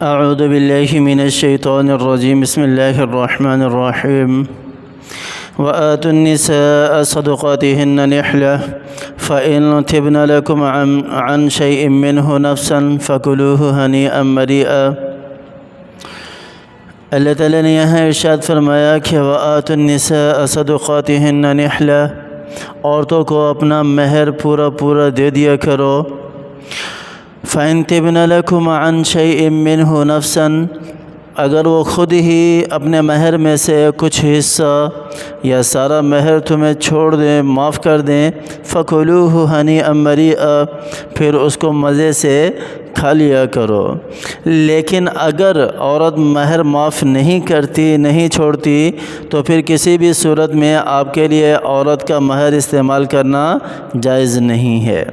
اعوذ باللہ من الشیطان الرجیم بسم اللہ الرحمن الرحیم وآتوا النساء صدقاتهن نحلة فإن طبن لكم عن شيء منه نفسا فكلوه هنيئا مريئا۔ اللہ تعالیٰ نے یہاں ارشاد فرمایا کہ وآتوا النساء صدقاتهن نحلة، عورتوں کو اپنا مہر پورا دے دیا کرو۔ فإن طبن لكم عن شيء منه نفسا، اگر وہ خود ہی اپنے مہر میں سے کچھ حصہ یا سارا مہر تمہیں چھوڑ دیں، معاف کر دیں، فَكُلُوهُ هَنِيئًا مَرِيئًا، پھر اس کو مزے سے کھا لیا کرو۔ لیکن اگر عورت مہر معاف نہیں کرتی، نہیں چھوڑتی، تو پھر کسی بھی صورت میں آپ کے لیے عورت کا مہر استعمال کرنا جائز نہیں ہے۔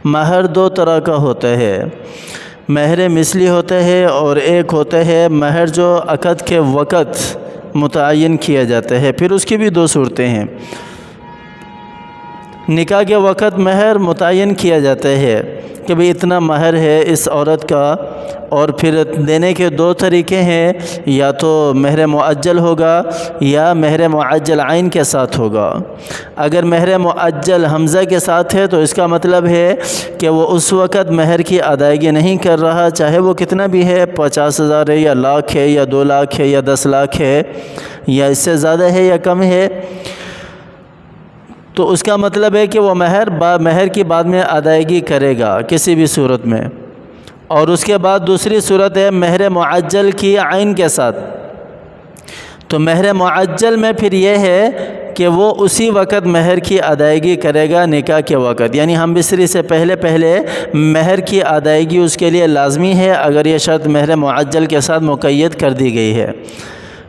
مہر دو طرح کا ہوتا ہے، مہر مثلی ہوتا ہے اور ایک ہوتا ہے مہر جو عقد کے وقت متعین کیا جاتا ہے۔ پھر اس کی بھی دو صورتیں ہیں۔ نکاح کے وقت مہر متعین کیا جاتا ہے کہ بھئی اتنا مہر ہے اس عورت کا، اور پھر دینے کے دو طریقے ہیں، یا تو مہر معجل ہوگا یا مہر معجل عین کے ساتھ ہوگا۔ اگر مہر معجل حمزہ کے ساتھ ہے تو اس کا مطلب ہے کہ وہ اس وقت مہر کی ادائیگی نہیں کر رہا، چاہے وہ کتنا بھی ہے، 50,000 ہے یا لاکھ ہے یا 2 لاکھ ہے یا 10 لاکھ ہے یا اس سے زیادہ ہے یا کم ہے، تو اس کا مطلب ہے کہ وہ مہر کی بعد میں ادائیگی کرے گا کسی بھی صورت میں۔ اور اس کے بعد دوسری صورت ہے مہر معجل کی عین کے ساتھ۔ تو مہر معجل میں پھر یہ ہے کہ وہ اسی وقت مہر کی ادائیگی کرے گا نکاح کے وقت، یعنی ہم بستری سے پہلے مہر کی ادائیگی اس کے لیے لازمی ہے، اگر یہ شرط مہر معجل کے ساتھ مقید کر دی گئی ہے۔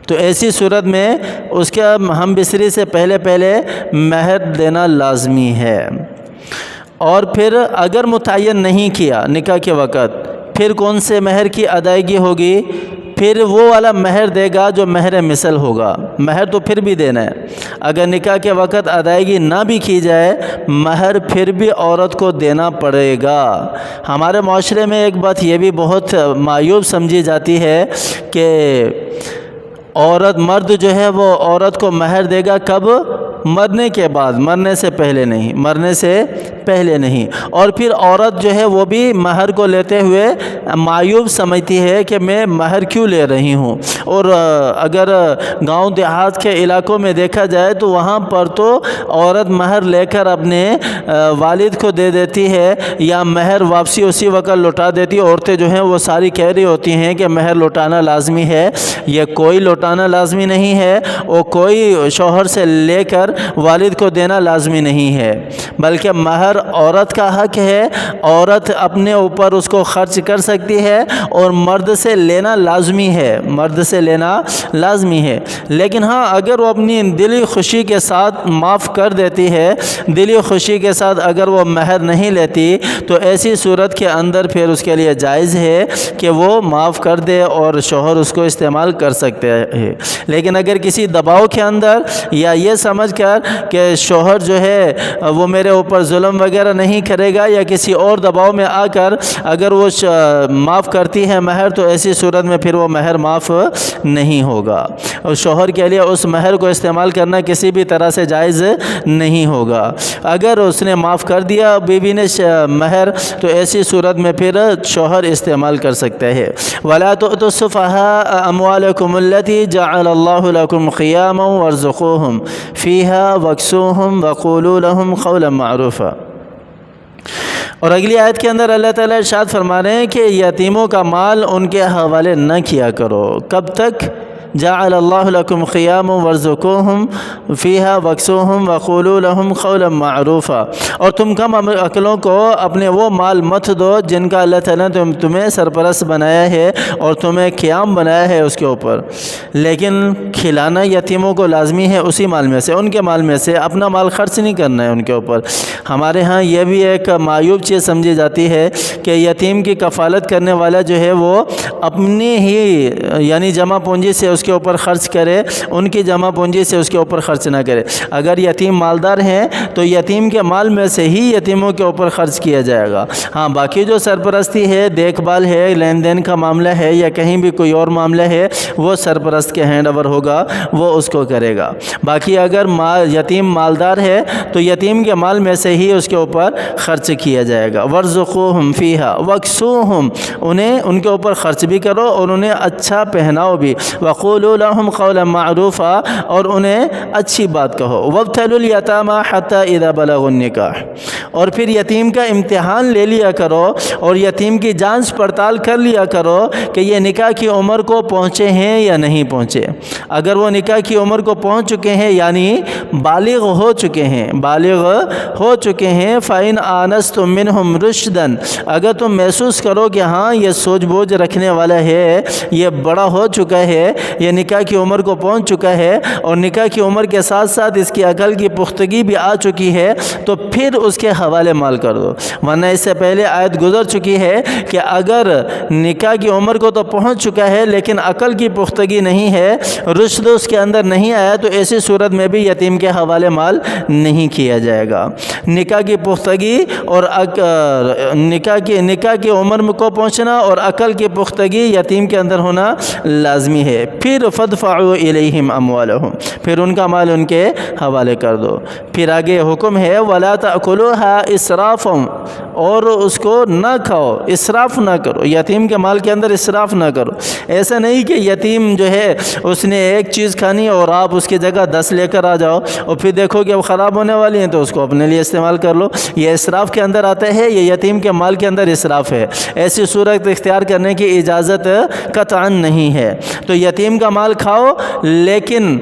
تو ایسی صورت میں اس کا ہم بستری سے پہلے مہر دینا لازمی ہے۔ اور پھر اگر متعین نہیں کیا نکاح کے وقت، پھر کون سے مہر کی ادائیگی ہوگی؟ پھر وہ والا مہر دے گا جو مہر مثل ہوگا۔ مہر تو پھر بھی دینا ہے، اگر نکاح کے وقت ادائیگی نہ بھی کی جائے، مہر پھر بھی عورت کو دینا پڑے گا۔ ہمارے معاشرے میں ایک بات یہ بھی بہت معیوب سمجھی جاتی ہے کہ مرد جو ہے وہ عورت کو مہر دے گا کب؟ مرنے کے بعد، مرنے سے پہلے نہیں۔ اور پھر عورت جو ہے وہ بھی مہر کو لیتے ہوئے معیوب سمجھتی ہے کہ میں مہر کیوں لے رہی ہوں۔ اور اگر گاؤں دیہات کے علاقوں میں دیکھا جائے تو وہاں پر تو عورت مہر لے کر اپنے والد کو دے دیتی ہے یا مہر واپسی اسی وقت لوٹا دیتی۔ عورتیں جو ہیں وہ ساری کہہ رہی ہوتی ہیں کہ مہر لوٹانا لازمی ہے۔ یہ کوئی لوٹانا لازمی نہیں ہے، اور کوئی شوہر سے لے کر والد کو دینا لازمی نہیں ہے، بلکہ مہر عورت کا حق ہے۔ عورت اپنے اوپر اس کو خرچ کر سکتی ہے، اور مرد سے لینا لازمی ہے۔ لیکن ہاں، اگر وہ اپنی دلی خوشی کے ساتھ معاف کر دیتی ہے، دلی خوشی کے ساتھ اگر وہ مہر نہیں لیتی، تو ایسی صورت کے اندر پھر اس کے لیے جائز ہے کہ وہ معاف کر دے اور شوہر اس کو استعمال کر سکتے ہیں۔ لیکن اگر کسی دباؤ کے اندر یا یہ سمجھ کر کہ شوہر جو ہے وہ میرے اوپر ظلم وغیرہ نہیں کرے گا، یا کسی اور دباؤ میں آ کر اگر وہ معاف کرتی ہے مہر، تو ایسی صورت میں پھر وہ مہر معاف نہیں ہوگا، اور شوہر کے لیے اس مہر کو استعمال کرنا کسی بھی طرح سے جائز نہیں ہوگا۔ اگر اس نے معاف کر دیا بیوی نے مہر، تو ایسی صورت میں پھر شوہر استعمال کر سکتا ہے۔ وَلَا تُؤْتُوا السُّفَهَاءَ أَمْوَالَكُمُ الَّتِي جَعَلَ اللَّهُ لَكُمْ قِيَامًا وَارْزُقُوهُمْ فِيهَا وَاكْسُوهُمْ وَقُولُوا لَهُمْ قَوْلًا مَعْرُوفًا۔ اور اگلی آیت کے اندر اللہ تعالیٰ ارشاد فرما رہے ہیں کہ یتیموں کا مال ان کے حوالے نہ کیا کرو۔ کب تک؟ جعل اللہ لکم قیاما وارزقوہم فیہا واکسوہم وقولوا لہم قولا معروفا۔ اور تم کم عقلوں کو اپنے وہ مال مت دو جن کا اللہ تعالیٰ نے تمہیں سرپرست بنایا ہے اور تمہیں قیام بنایا ہے اس کے اوپر، لیکن کھلانا یتیموں کو لازمی ہے اسی مال میں سے، ان کے مال میں سے، اپنا مال خرچ نہیں کرنا ہے ان کے اوپر۔ ہمارے ہاں یہ بھی ایک معیوب چیز سمجھی جاتی ہے کہ یتیم کی کفالت کرنے والا جو ہے وہ اپنی ہی یعنی جمع پونجی سے اس کے اوپر خرچ کرے، ان کی جمع پونجی سے اس کے اوپر خرچ نہ کرے۔ اگر یتیم مالدار ہیں تو یتیم کے مال میں سے ہی یتیموں کے اوپر خرچ کیا جائے گا۔ ہاں باقی جو سرپرستی ہے، دیکھ بھال ہے، لین دین کا معاملہ ہے یا کہیں بھی کوئی اور معاملہ ہے، وہ سرپرست کے ہینڈ اوور ہوگا، وہ اس کو کرے گا۔ باقی اگر یتیم مالدار ہے تو یتیم کے مال میں سے ہی اس کے اوپر خرچ کیا جائے گا۔ وَارْزُقُوهُمْ فِيهَا وَاكْسُوهُمْ، انہیں ان کے اوپر خرچ بھی کرو اور انہیں اچھا پہناؤ بھی۔ وَقُولُوا لَهُمْ قَوْلًا مَعْرُوفًا، اور انہیں اچھی بات کہو۔ وَابْتَلُوا الْيَتَامَىٰ حَتَّىٰ إِذَا بَلَغُوا النِّكَاحَ، اور پھر یتیم کا امتحان لے لیا کرو اور یتیم کی جانچ پڑتال کر لیا کرو کہ یہ نکاح کی عمر کو پہنچے ہیں یا نہیں پہنچے۔ اگر وہ نکاح کی عمر کو پہنچ چکے ہیں یعنی بالغ ہو چکے ہیں، فَإِنْ آنَسْتُم مِّنْهُمْ رُشْدًا، اگر تم محسوس کرو کہ ہاں یہ سوچ بوجھ رکھنے والا ہے، یہ بڑا ہو چکا ہے، یہ نکاح کی عمر کو پہنچ چکا ہے اور نکاح کی عمر کے ساتھ ساتھ اس کی عقل کی پختگی بھی آ چکی ہے، تو پھر اس کے حوالے مال کر دو۔ ورنہ اس سے پہلے آیت گزر چکی ہے کہ اگر نکاح کی عمر کو تو پہنچ چکا ہے لیکن عقل کی پختگی نہیں ہے، رشد اس کے اندر نہیں آیا، تو ایسی صورت میں بھی یتیم کے حوالے مال نہیں کیا جائے گا۔ نکاح کی پختگی اور نکاح کی عمر کو پہنچنا اور عقل کی پختگی یتیم کے اندر ہونا لازمی ہے۔ پھر فَادْفَعُوا إِلَيْهِمْ أَمْوَالَهُمْ، پھر ان کا مال ان کے حوالے کر دو۔ پھر آگے حکم ہے وَلَا تَأْكُلُوهَا إِسْرَافًا، اور اس کو نہ کھاؤ، اسراف نہ کرو، یتیم کے مال کے اندر اسراف نہ کرو۔ ایسا نہیں کہ یتیم جو ہے اس نے ایک چیز کھانی اور آپ اس کی جگہ 10 لے کر آ جاؤ اور پھر دیکھو کہ وہ خراب ہونے والی ہیں تو اس کو اپنے لیے استعمال کر لو، یہ اسراف کے اندر آتا ہے، یہ یتیم کے مال کے اندر اسراف ہے۔ ایسی صورت اختیار کرنے کی اجازت قطعاً نہیں ہے۔ تو یتیم کا مال کھاؤ، لیکن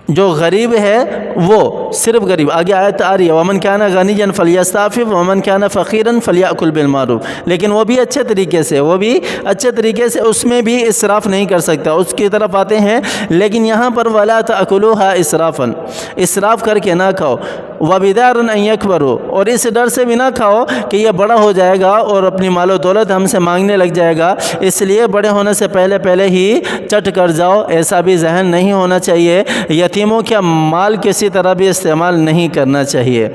جو غریب ہے وہ صرف غریب، آگے آیت آ رہی ہے وَمَنْ كَانَ غَنِيًّا فَلْيَسْتَعْفِفْ وَمَنْ كَانَ فَقِيرًا فَلْيَأْكُلْ بِالْمَعْرُوفِ، لیکن وہ بھی اچھے طریقے سے، اس میں بھی اسراف نہیں کر سکتا، اس کی طرف آتے ہیں۔ لیکن یہاں پر وَلَا تَأْكُلُوهَا إِسْرَافًا، اسراف کر کے نہ کھاؤ، وَبِدَارًا أَن يَكْبَرُوا، اور اس ڈر سے بھی نہ کھاؤ کہ یہ بڑا ہو جائے گا اور اپنی مال و دولت ہم سے مانگنے لگ جائے گا، اس لیے بڑے ہونے سے پہلے ہی چٹ کر جاؤ، ایسا بھی ذہن نہیں ہونا چاہیے۔ یتیموں کا مال کسی طرح بھی استعمال نہیں کرنا چاہیے۔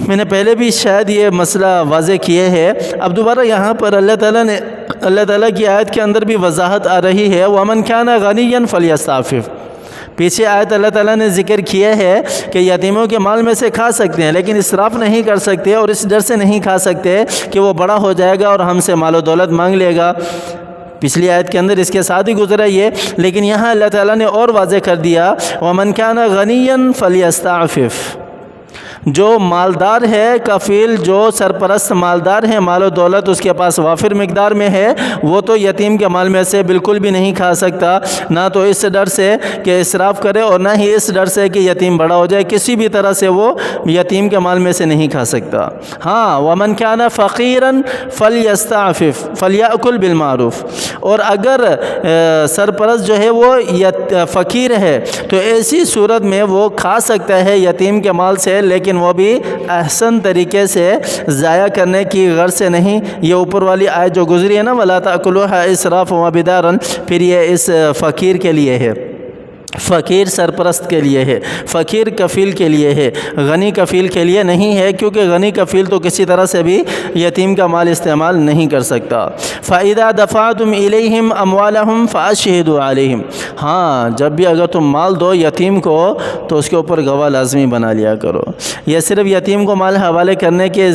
میں نے پہلے بھی شاید یہ مسئلہ واضح کیے ہے، اب دوبارہ یہاں پر اللہ تعالیٰ کی آیت کے اندر بھی وضاحت آ رہی ہے وَمَنْ كَانَ غَنِيًّا فَلْيَسْتَعْفِفْ۔ پیچھے آیت اللہ تعالیٰ نے ذکر کیا ہے کہ یتیموں کے مال میں سے کھا سکتے ہیں لیکن اسراف نہیں کر سکتے، اور اس ڈر سے نہیں کھا سکتے کہ وہ بڑا ہو جائے گا اور ہم سے مال و دولت مانگ لے گا۔ پچھلی آیت کے اندر اس کے ساتھ ہی گزرا یہ، لیکن یہاں اللہ تعالیٰ نے اور واضح کر دیا وَمَنْ كَانَ غَنِيًّا فَلْيَسْتَعْفِفْ، جو مالدار ہے، کفیل جو سرپرست مالدار ہے، مال و دولت اس کے پاس وافر مقدار میں ہے، وہ تو یتیم کے مال میں سے بالکل بھی نہیں کھا سکتا، نہ تو اس ڈر سے کہ اسراف کرے اور نہ ہی اس ڈر سے کہ یتیم بڑا ہو جائے، کسی بھی طرح سے وہ یتیم کے مال میں سے نہیں کھا سکتا۔ ہاں وَمَنْ كَانَ فَقِيرًا فَلْيَسْتَعْفِفْ فَلْيَأْكُلْ بِالْمَعْرُوفِ، اور اگر سرپرست جو ہے وہ فقیر ہے تو ایسی صورت میں وہ کھا سکتا ہے یتیم کے مال سے، لیکن وہ بھی احسن طریقے سے، ضائع کرنے کی غرض سے نہیں۔ یہ اوپر والی آیت جو گزری ہے نا وَلَا تَأْكُلُوهَا إِسْرَافًا وَبِدَارًا، پھر یہ اس فقیر کے لیے ہے، فقیر سرپرست کے لیے ہے، فقیر کفیل کے لیے ہے، غنی کفیل کے لیے نہیں ہے، کیونکہ غنی کفیل تو کسی طرح سے بھی یتیم کا مال استعمال نہیں کر سکتا۔ فَإِذَا دَفَعْتُمْ إِلَيْهِمْ أَمْوَالَهُمْ فَأَشْهِدُوا عَلَيْهِمْ، ہاں جب بھی اگر تم مال دو یتیم کو تو اس کے اوپر گواہ لازمی بنا لیا کرو۔ یہ صرف یتیم کو مال حوالے کرنے کے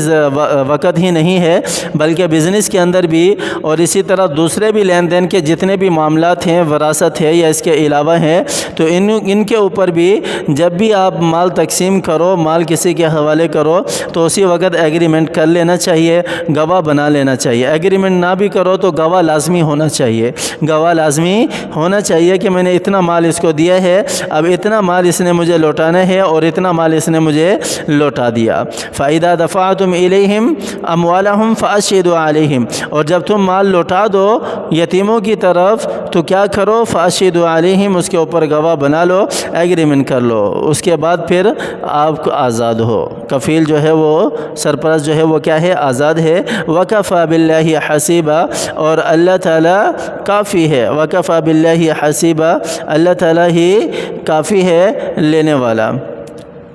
وقت ہی نہیں ہے، بلکہ بزنس کے اندر بھی، اور اسی طرح دوسرے بھی لین دین کے جتنے بھی معاملات ہیں، وراثت ہے یا اس کے علاوہ ہیں، تو ان کے اوپر بھی جب بھی آپ مال تقسیم کرو، مال کسی کے حوالے کرو، تو اسی وقت ایگریمنٹ کر لینا چاہیے، گواہ بنا لینا چاہیے۔ ایگریمنٹ نہ بھی کرو تو گواہ لازمی ہونا چاہیے، گواہ لازمی ہونا چاہیے کہ میں نے اتنا مال اس کو دیا ہے، اب اتنا مال اس نے مجھے لوٹانا ہے اور اتنا مال اس نے مجھے لوٹا دیا۔ فَإِذَا دَفَعْتُمْ إِلَيْهِمْ أَمْوَالَهُمْ فَأَشْهِدُوا عَلَيْهِمْ، اور جب تم مال لوٹا دو یتیموں کی طرف تو کیا کرو، فَأَشْهِدُوا عَلَيْهِمْ، اس کے اوپر گواہ بنا لو، ایگریمنٹ کر لو، اس کے بعد پھر آپ کو آزاد ہو۔ کفیل جو ہے وہ سرپرست جو ہے وہ کیا ہے؟ آزاد ہے۔ وَكَفَى بِاللَّهِ حَسِيبًا، اور اللہ تعالیٰ کافی ہے۔ وَكَفَى بِاللَّهِ حَسِيبًا، اللہ تعالیٰ ہی کافی ہے لینے والا۔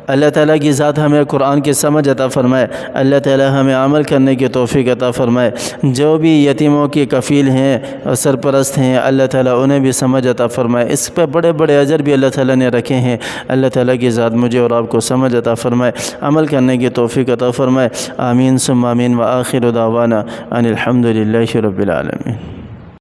اللہ تعالیٰ کی ذات ہمیں قرآن کی سمجھ عطا فرمائے، اللہ تعالیٰ ہمیں عمل کرنے کی توفیق عطا فرمائے۔ جو بھی یتیموں کی کفیل ہیں اور سرپرست ہیں، اللہ تعالیٰ انہیں بھی سمجھ عطا فرمائے، اس پہ بڑے بڑے اجر بھی اللہ تعالیٰ نے رکھے ہیں۔ اللہ تعالیٰ کی ذات مجھے اور آپ کو سمجھ عطا فرمائے، عمل کرنے کی توفیق عطا فرمائے۔ آمین ثم آمین، وآخر دعوانا ان الحمد للہ رب العالمین۔